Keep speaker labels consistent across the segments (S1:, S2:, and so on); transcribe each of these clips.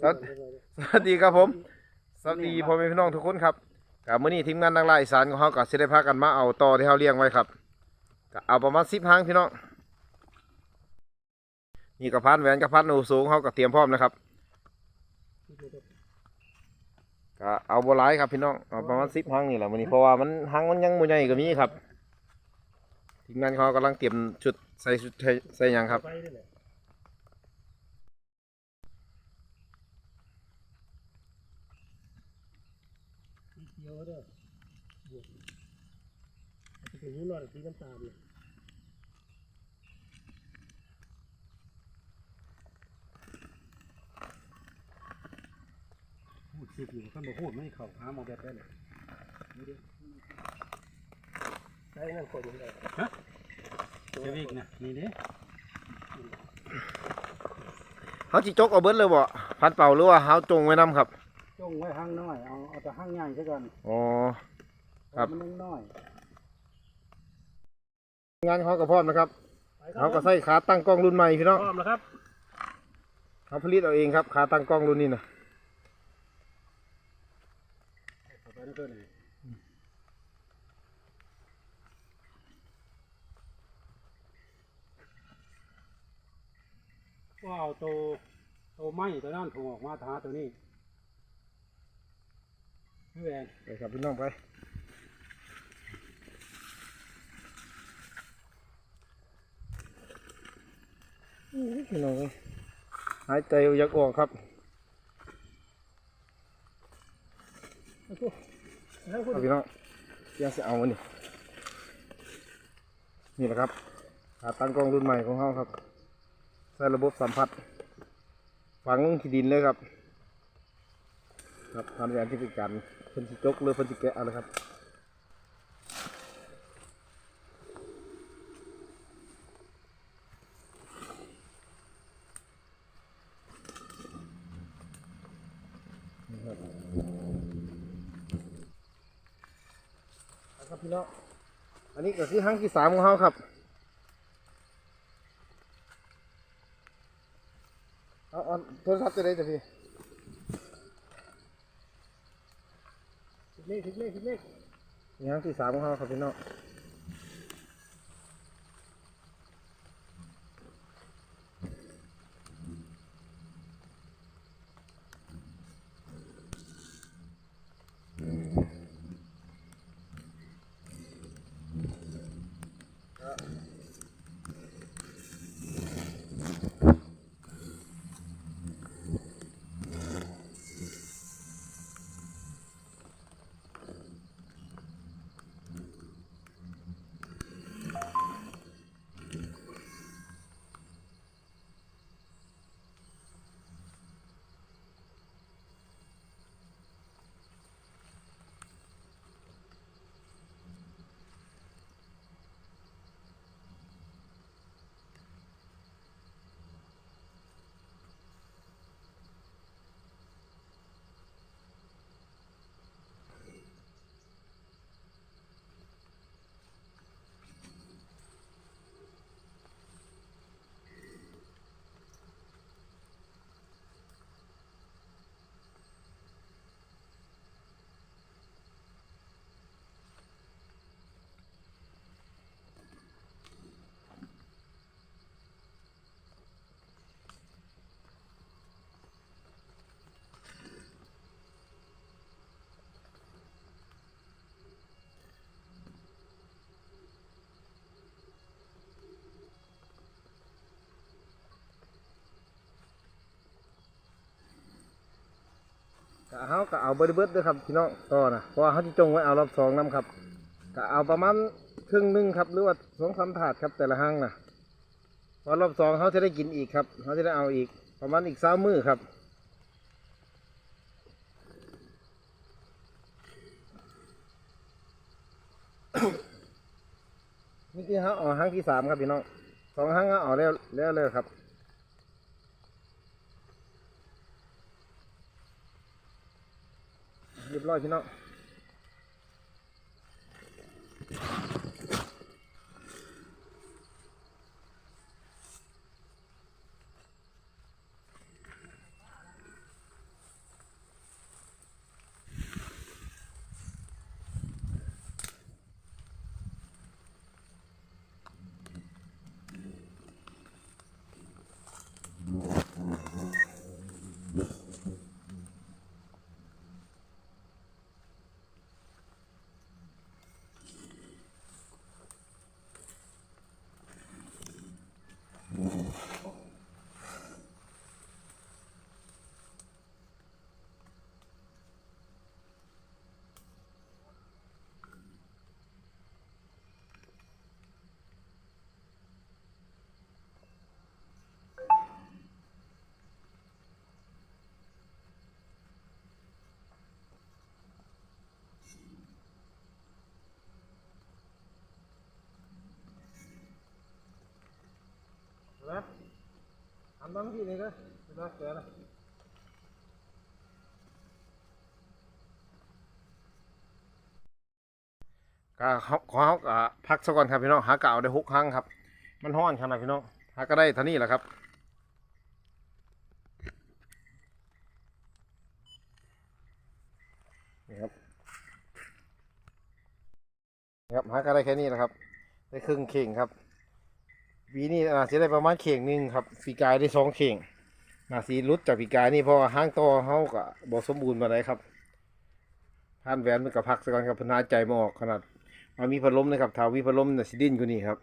S1: สวัสดีครับผมสวัสดีพ่อแม่พี่น้องทุกคนครับกับมื้อนี้ทีมงานนักล่าอีสานของเขาก็สิได้พากันมาเอาต่อที่เขาเลี้ยงไว้ครับก็เอาประมาณ10 หางพี่น้องนี่กระพันแหวนกระพันหนูสูงเขาก็เตรียมพร้อมนะครับก็เอาบัวลายครับพี่น้องเอาประมาณ10 หางนี่แหละมื้อนี้เพราะว่ามันหางมันยังบ่ใหญ่ก็มีครับทีมงานเขากำลังเตรียมชุดใส่ชุดใส่หยังครับ
S2: เขียวเด้อบวกจะเป็นหูหลอดสีน้ำตาลเลยพูดสิบอยู่ท่านบอกพูดไม่เข่าหาโมเดลได้เลยได้นั่นคนยังไงฮะเจวิกนะนี่เด้
S1: เขาจิจกเอาเบิดเลยบ่พันเป่าหรือว่าเขาจงไว้นำครับ
S2: จงไว้ห้างน้อยเอาแต่ห้างใหญ่ซะก่อน
S1: อ๋อครับ
S2: มันน้อย
S1: งานเขาก็พร้อมนะครับเขาก็ใส่ขาตั้งกล้องรุ่นใหม่พี่น้อง
S2: พร้อมแล้วครับ
S1: เขาผลิตเอาเองครับขาตั้งกล้องรุ่นนี้นะ
S2: ไปนั่นเกินเลยว้าวโตไม้ตัวนั้นถูกออกมาท้าตัวนี้ไม่แรง
S1: ไปครับพี่น้องไปพี่น้องหายใจอยากออกครับพี่น้องยังจะเอามันนี่แหละครับขาตั้งกล้องรุ่นใหม่ของเขาครับใส่ระบบสัมผัสฝังที่ดินเลยครับครับทำอย่างที่เป็นการเพิ่นสิจกหรือเพิ่นสิแกะเอาเลยครับครับพี่น้องอันนี้ก็คือหางที่3ของเขาครับเอาโทรศัพท์จะได้จ้ะพี่
S2: ถึงเลข
S1: นี่หางที่3ของเขาครับพี่น้องเขาก็เอาเบิดด้วยครับพี่น้องต่อนะเพราะว่าเขาจะจงไว้เอารอบ2น้ำครับก็เอาประมาณครึ่งนึงครับหรือว่า2-3 ถาดครับแต่ละห้างนะพอรอบ2เขาจะได้กินอีกครับเขาจะได้เอาอีกประมาณอีก20 มื้อครับนี่คือเขาเอาห้างที่3ครับพี่น้อง2 ห้างเขาเอาแล้วเลยครับเรียบร้อยพี่น้อง ทำน้ำที่นี่ก็เวลาแกนะก็เขาก็พักสักก่อนครับพี่น้องหากะเอาได้6 ครั้งครับมันห้อนขนาดพี่น้องหาก็ได้เท่านี้แหละครับนี่ครับนี่ครับหาก็ได้แค่นี้แหละครับได้ครึ่งเข่งครับวีนี่จะได้ประมาณเข่งหนึงครับปีกายได้2 เข่งนาสีรุดจากปีกายนี่เพราะว่าห้างต่อเขาก็บ่สมบูรณ์มาได้ครับท่านแหวนมันก็พักสักก่อนครับเพนหายใจไม่ออกขนาดมันมีพัดลมนะครับถ้ามีพัดลมน่ะสิดิ้นกว่านี้ครับ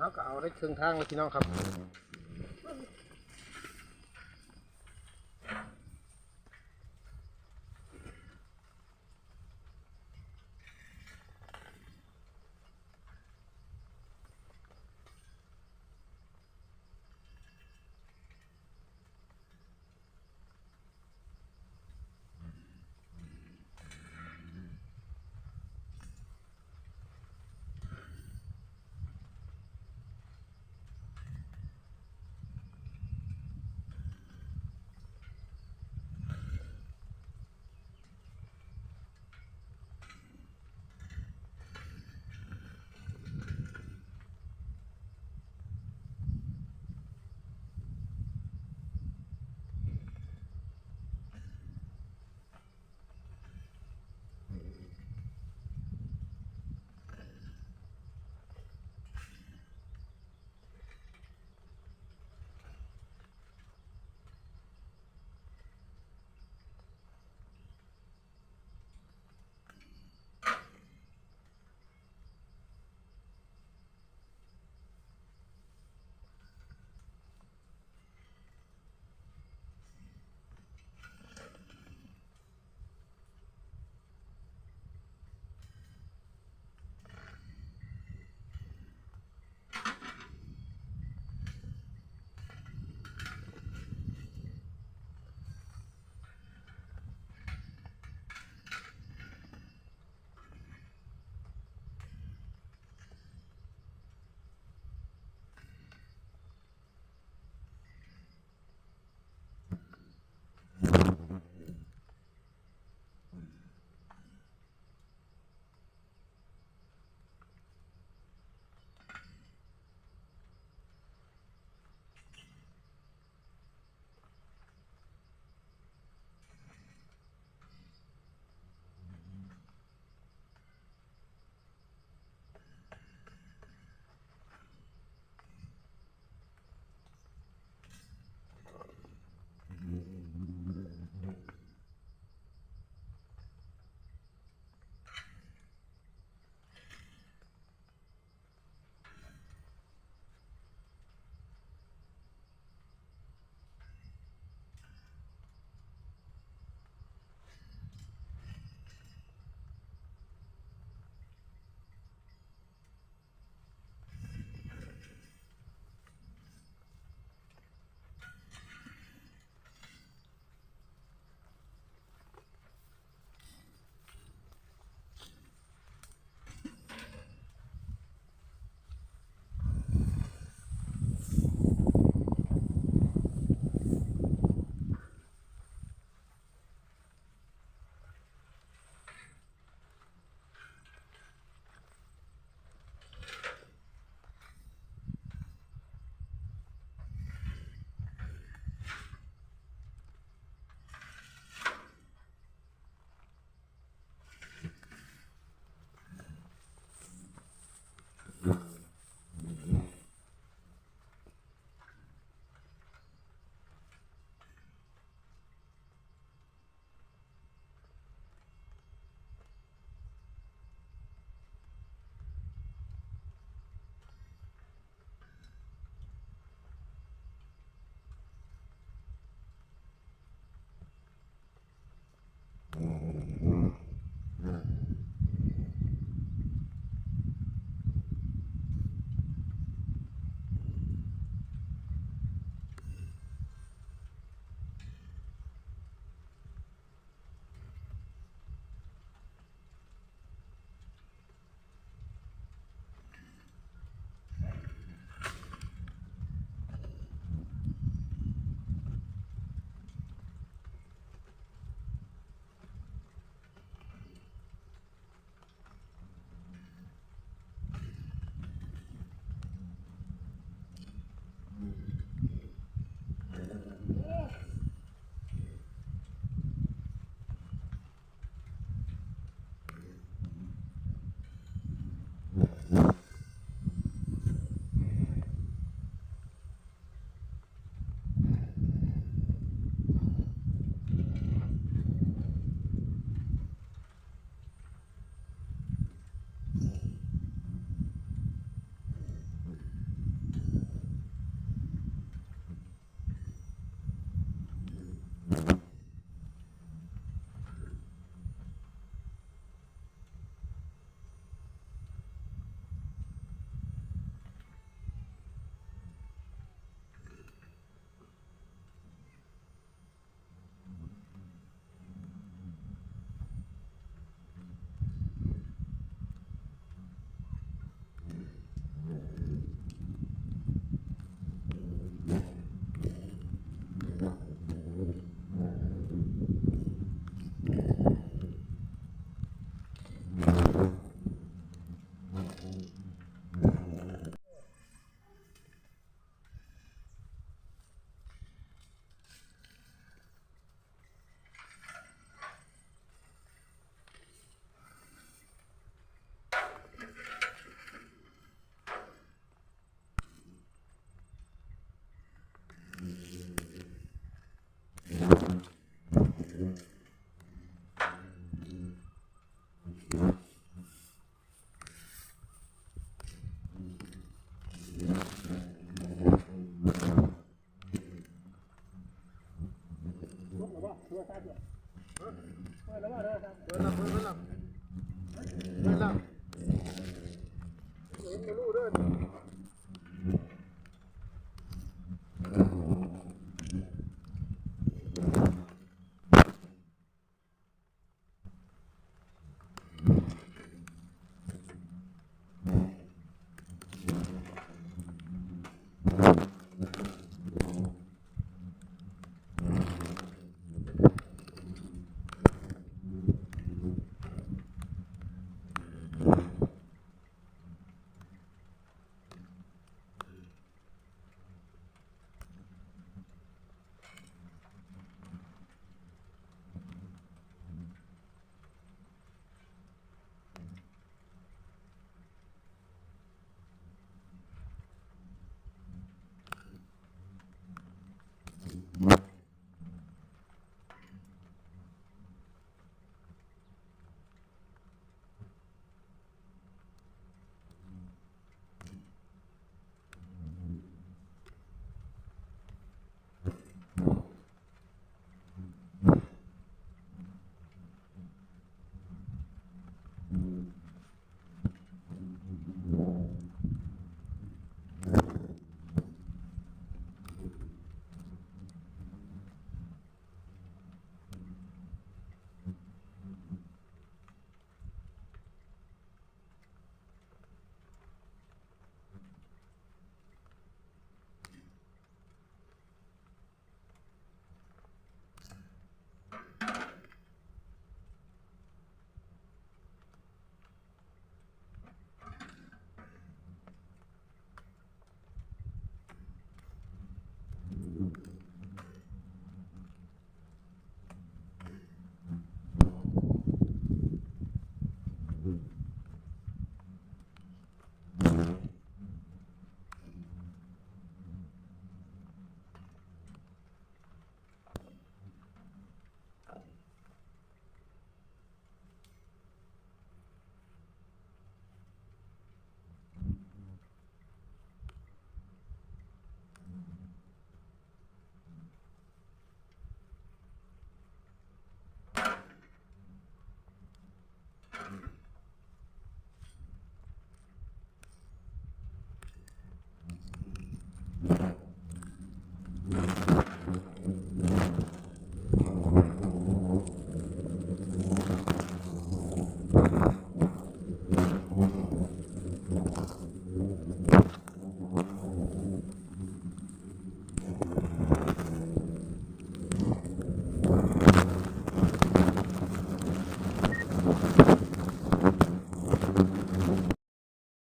S1: เขาก็เอาได้ครึ่งทางเลยพี่น้องครับ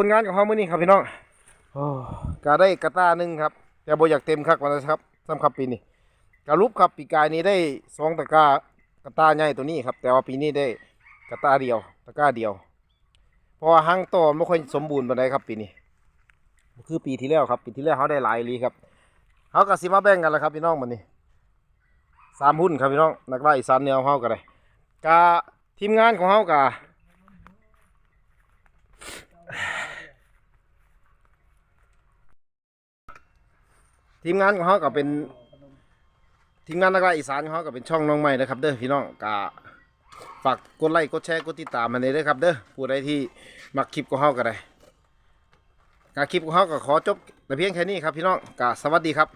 S1: ผลงานของเขามื้อนี้ครับพี่น้องโอ้ก็ได้กระตาหนึ่งครับแต่บ่อยากเต็มคักวันนะครับสำหรับปีนี้กระลุบครับปีกายนี้ได้2 ตะกร้ากระตาใหญ่ตัวนี้ครับแต่ว่าปีนี้ได้กระตาเดียวตะกร้าเดียวเพราะว่าหางโตไม่ค่อยสมบูรณ์ปานใดครับปีนี้คือปีที่แล้วครับปีที่แล้วเขาได้หลายอีหลีครับเขาก็สิมาแบ่งกันแล้วครับพี่น้องมื้อนี้3 หุ้นครับพี่น้องนักล่าอีสานเหนือของเขาก็ได้กะทีมงานของเขากะทีมงานของเขาก็เป็นทีมงานนักล่าอีสานของเขาก็เป็นช่องน้องใหม่นะครับเด้อพี่น้องกะฝากกดไลค์กดแชร์กดติดตามมาเลยเด้อครับเด้อผู้ใดที่มักคลิปของเขาก็ได้กะคลิปของเขาก็ขอจบแต่เพียงแค่นี้ครับพี่น้องกะสวัสดีครับ